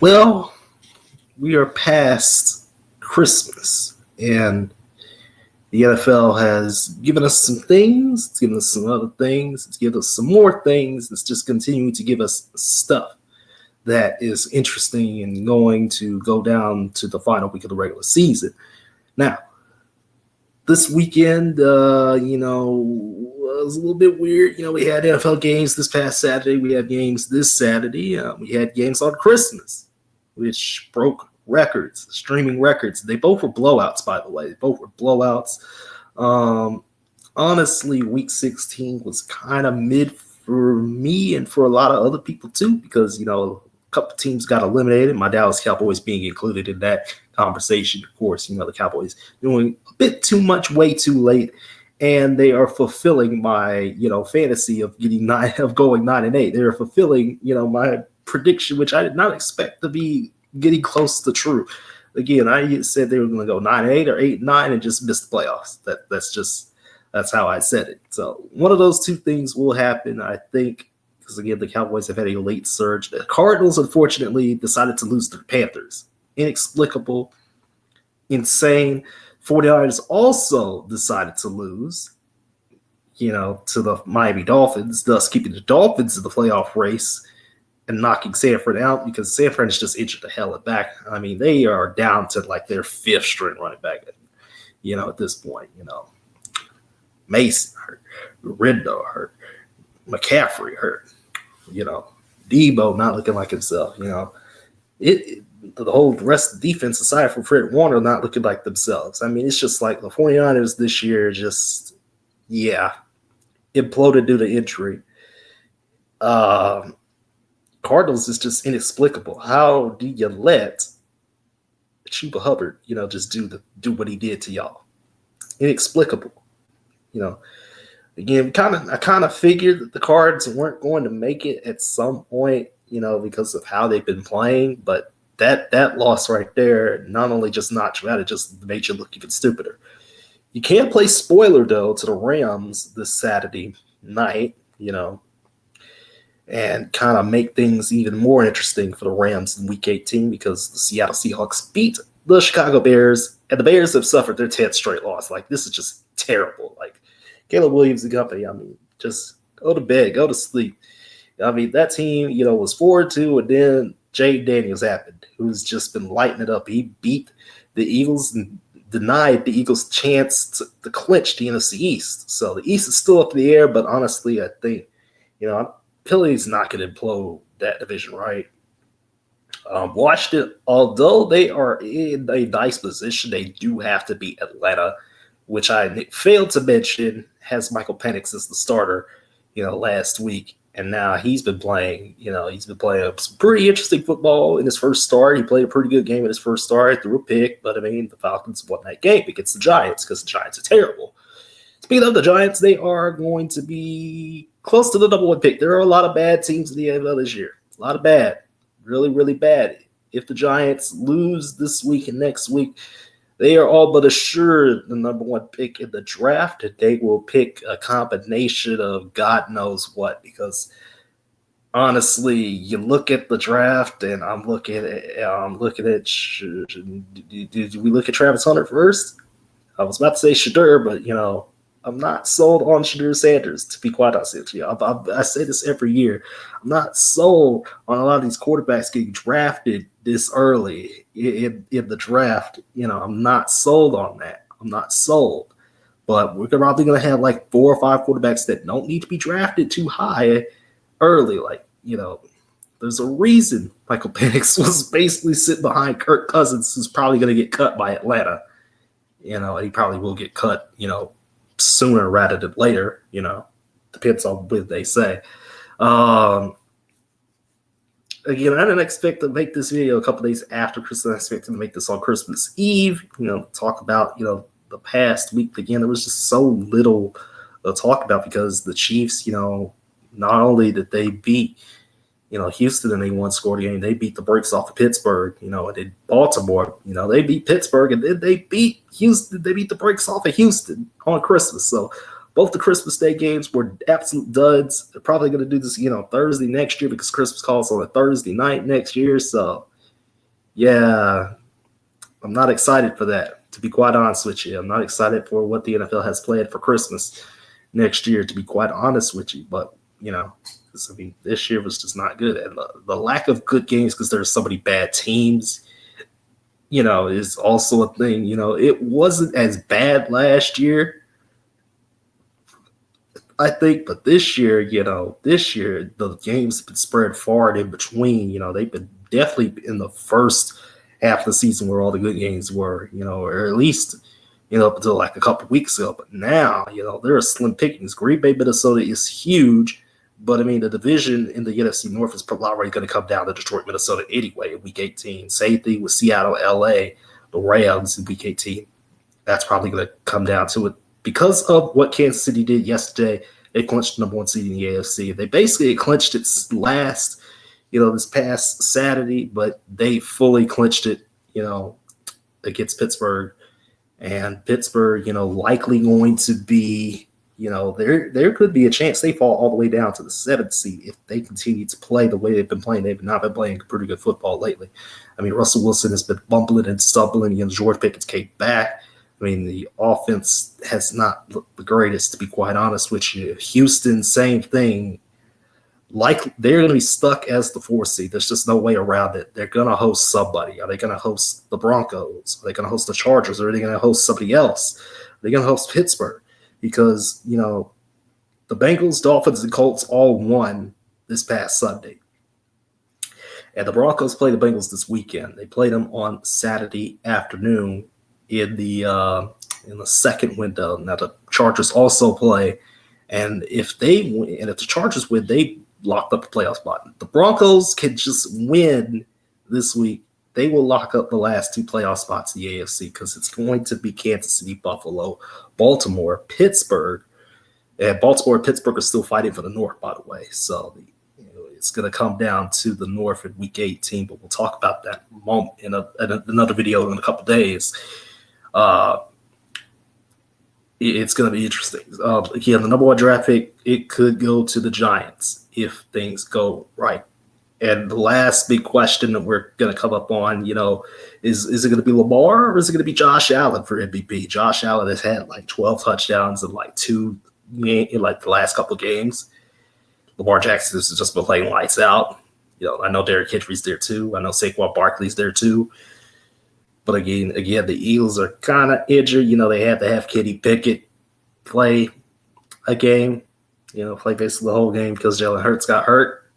Well, we are past Christmas, and the NFL has given us some things, it's given us some other things, it's given us some more things, it's just continuing to give us stuff that is interesting and going to go down to the final week of the regular season. Now, this weekend, was a little bit weird. We had NFL games this past Saturday. We had games this Saturday. We had games on Christmas, which broke records, streaming records. They both were blowouts, by the way. They both were blowouts. Honestly, Week 16 was kind of mid for me and for a lot of other people too, because a couple teams got eliminated. My Dallas Cowboys being included in that conversation. Of course, the Cowboys doing a bit too much, way too late, and they are fulfilling my fantasy of going 9-8. They're fulfilling my prediction, which I did not expect to be getting close to true. Again, I said they were going to go 9-8 or 8-9 and just miss the playoffs. That's how I said it. So one of those two things will happen, I think. Because again, the Cowboys have had a late surge. The Cardinals, unfortunately, decided to lose to the Panthers. Inexplicable, insane. 49ers also decided to lose, to the Miami Dolphins, thus keeping the Dolphins in the playoff race and knocking Sanford out because Sanford has just injured the hell back. I mean, they are down to like their fifth string running back, at this point. Mason hurt, Rindo hurt, McCaffrey hurt. Debo not looking like himself. The whole rest of the defense, aside from Fred Warner, not looking like themselves. I mean, it's just like the 49ers this year imploded due to injury. Cardinals is just inexplicable. How do you let Chuba Hubbard, just do what he did to y'all? Inexplicable. Again, I kind of figured that the Cards weren't going to make it at some point, because of how they've been playing. But that loss right there not only just knocked you out, it just made you look even stupider. You can't play spoiler, though, to the Rams this Saturday night, and kind of make things even more interesting for the Rams in Week 18 because the Seattle Seahawks beat the Chicago Bears, and the Bears have suffered their 10th straight loss. Like, this is just terrible. Like, Caleb Williams and company, just go to bed, go to sleep. That team, was 4-2, and then Jay Daniels happened, who's just been lighting it up. He beat the Eagles and denied the Eagles' chance to clinch the NFC East. So the East is still up in the air, but honestly, I think, Philly's not going to implode that division, right? Washington, although they are in a nice position, they do have to beat Atlanta, which I failed to mention has Michael Penix as the starter, last week. And now he's been playing, some pretty interesting football in his first start. He played a pretty good game in his first start, threw a pick. But, the Falcons won that game against the Giants because the Giants are terrible. Speaking of the Giants, they are going to be close to the number one pick. There are a lot of bad teams in the NFL this year. A lot of bad. Really, really bad. If the Giants lose this week and next week, they are all but assured the number one pick in the draft. They will pick a combination of God knows what, because honestly, you look at the draft, and I'm looking at. Did we look at Travis Hunter first? I was about to say Shadur, but I'm not sold on Shadur Sanders, to be quite honest with you. I say this every year. I'm not sold on a lot of these quarterbacks getting drafted this early in the draft. I'm not sold on that. I'm not sold. But we're probably going to have like 4 or 5 quarterbacks that don't need to be drafted too high early. There's a reason Michael Penix was basically sitting behind Kirk Cousins, who's probably going to get cut by Atlanta. He probably will get cut, sooner rather than later, depends on what they say. Again, I didn't expect to make this video a couple days after Christmas. I expected to make this on Christmas Eve, talk about, the past week. Again, there was just so little to talk about because the Chiefs, not only did they beat, Houston in a one-score game, they beat the brakes off of Pittsburgh, and then Baltimore, they beat Pittsburgh, and then they beat Houston. They beat the brakes off of Houston on Christmas. So both the Christmas Day games were absolute duds. They're probably going to do this, Thursday next year because Christmas calls on a Thursday night next year. So, Yeah, I'm not excited for that, to be quite honest with you. I'm not excited for what the NFL has planned for Christmas next year, to be quite honest with you. But, I mean, this year was just not good. And the lack of good games because there's so many bad teams, is also a thing. It wasn't as bad last year, I think, but this year, the games have been spread far and in between. They've been definitely in the first half of the season where all the good games were, or at least, up until like a couple weeks ago. But now, there are slim pickings. Green Bay, Minnesota is huge, but I mean, the division in the NFC North is probably already going to come down to Detroit, Minnesota anyway in Week 18. Same thing with Seattle, LA, the Rams in Week 18. That's probably going to come down to it. Because of what Kansas City did yesterday, they clinched the number one seed in the AFC. They basically clinched it last, this past Saturday, but they fully clinched it, against Pittsburgh. And Pittsburgh, likely going to be, there could be a chance they fall all the way down to the 7th seed if they continue to play the way they've been playing. They've not been playing pretty good football lately. I mean, Russell Wilson has been bumbling and stumbling, and George Pickens came back. I mean, the offense has not looked the greatest, to be quite honest with you. Houston, same thing. Like, they're going to be stuck as the 4th seed. There's just no way around it. They're going to host somebody. Are they going to host the Broncos? Are they going to host the Chargers? Or are they going to host somebody else? Are they going to host Pittsburgh? Because, the Bengals, Dolphins, and Colts all won this past Sunday. And the Broncos play the Bengals this weekend. They played them on Saturday afternoon in the second window. Now the Chargers also play, and if they win, and if the Chargers win, they locked up the playoff spot. The Broncos can just win this week. They will lock up the last 2 playoff spots in the AFC because it's going to be Kansas City, Buffalo, Baltimore, Pittsburgh, and Baltimore and Pittsburgh are still fighting for the North, by the way. So it's going to come down to the North in Week 18, but we'll talk about that in another video in a couple days. It's going to be interesting. Again, the number 1 draft pick, it could go to the Giants if things go right. And the last big question that we're going to come up on, is it going to be Lamar or is it going to be Josh Allen for MVP? Josh Allen has had like 12 touchdowns in like the last couple of games. Lamar Jackson has just been playing lights out. I know Derrick Henry's there too. I know Saquon Barkley's there too. But again, the Eagles are kind of injured. They have to have Kenny Pickett play a game, play basically the whole game because Jalen Hurts got hurt.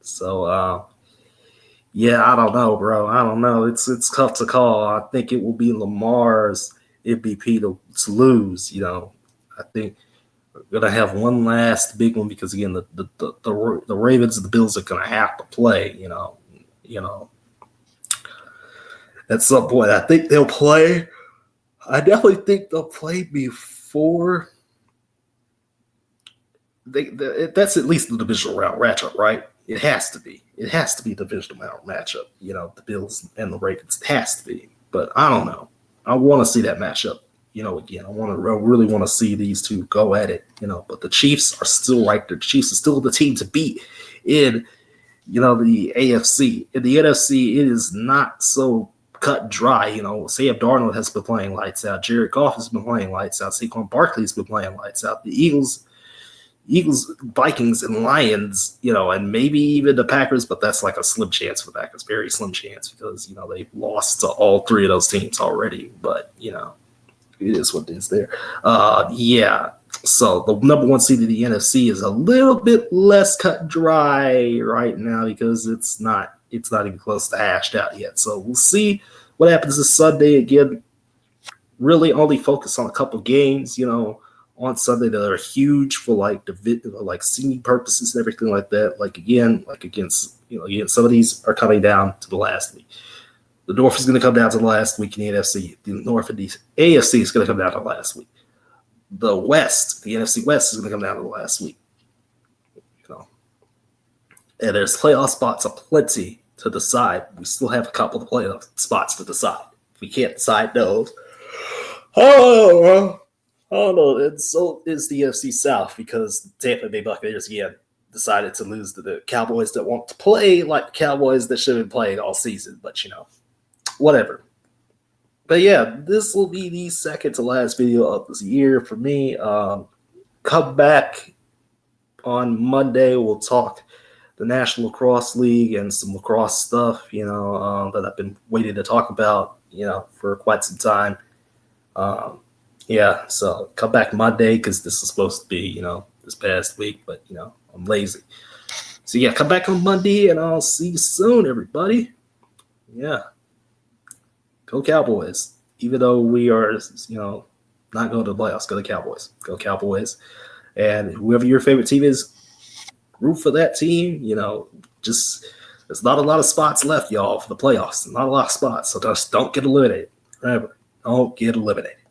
So, I don't know, bro. I don't know. It's tough to call. I think it will be Lamar's MVP to lose. I think we're gonna have one last big one because again, the Ravens and the Bills are gonna have to play. At some point, I think they'll play. I definitely think they'll play before. That's at least the divisional round matchup, right? It has to be. It has to be the divisional round matchup. The Bills and the Ravens. It has to be. But I don't know. I want to see that matchup. Again, I really want to see these two go at it. But the Chiefs are still right there. The Chiefs are still the team to beat in, the AFC. In the NFC, it is not so cut and dry. Sam Darnold has been playing lights out. Jared Goff has been playing lights out. Saquon Barkley's been playing lights out. The Eagles, Vikings, and Lions, and maybe even the Packers, but that's like a slim chance for the Packers, very slim chance because, they've lost to all 3 of those teams already. But, it is what it is there. So the number 1 seed in the NFC is a little bit less cut and dry right now because it's not even close to hashed out yet. So we'll see what happens this Sunday. Again, really only focus on a couple games, on Sunday that are huge for like seeding purposes and everything like that. Again, some of these are coming down to the last week. The North is going to come down to the last week in the NFC. The North and the AFC is going to come down to the last week. The West, the NFC West is going to come down to the last week. And there's playoff spots aplenty to decide. We still have a couple of playoff spots to decide. We can't decide those. Oh no, and so is the NFC South because the Tampa Bay Buccaneers again decided to lose to the Cowboys that want to play like the Cowboys that should have been playing all season. But whatever. But yeah, this will be the second to last video of this year for me. Come back on Monday. We'll talk the National Lacrosse League and some lacrosse stuff, that I've been waiting to talk about, for quite some time. Yeah, so come back Monday because this is supposed to be, this past week, but, I'm lazy. So yeah, come back on Monday and I'll see you soon, everybody. Yeah. Go Cowboys. Even though we are, not going to the playoffs, go the Cowboys. Go Cowboys. And whoever your favorite team is, root for that team. Just there's not a lot of spots left, y'all, for the playoffs. Not a lot of spots. So just don't get eliminated. Remember, don't get eliminated.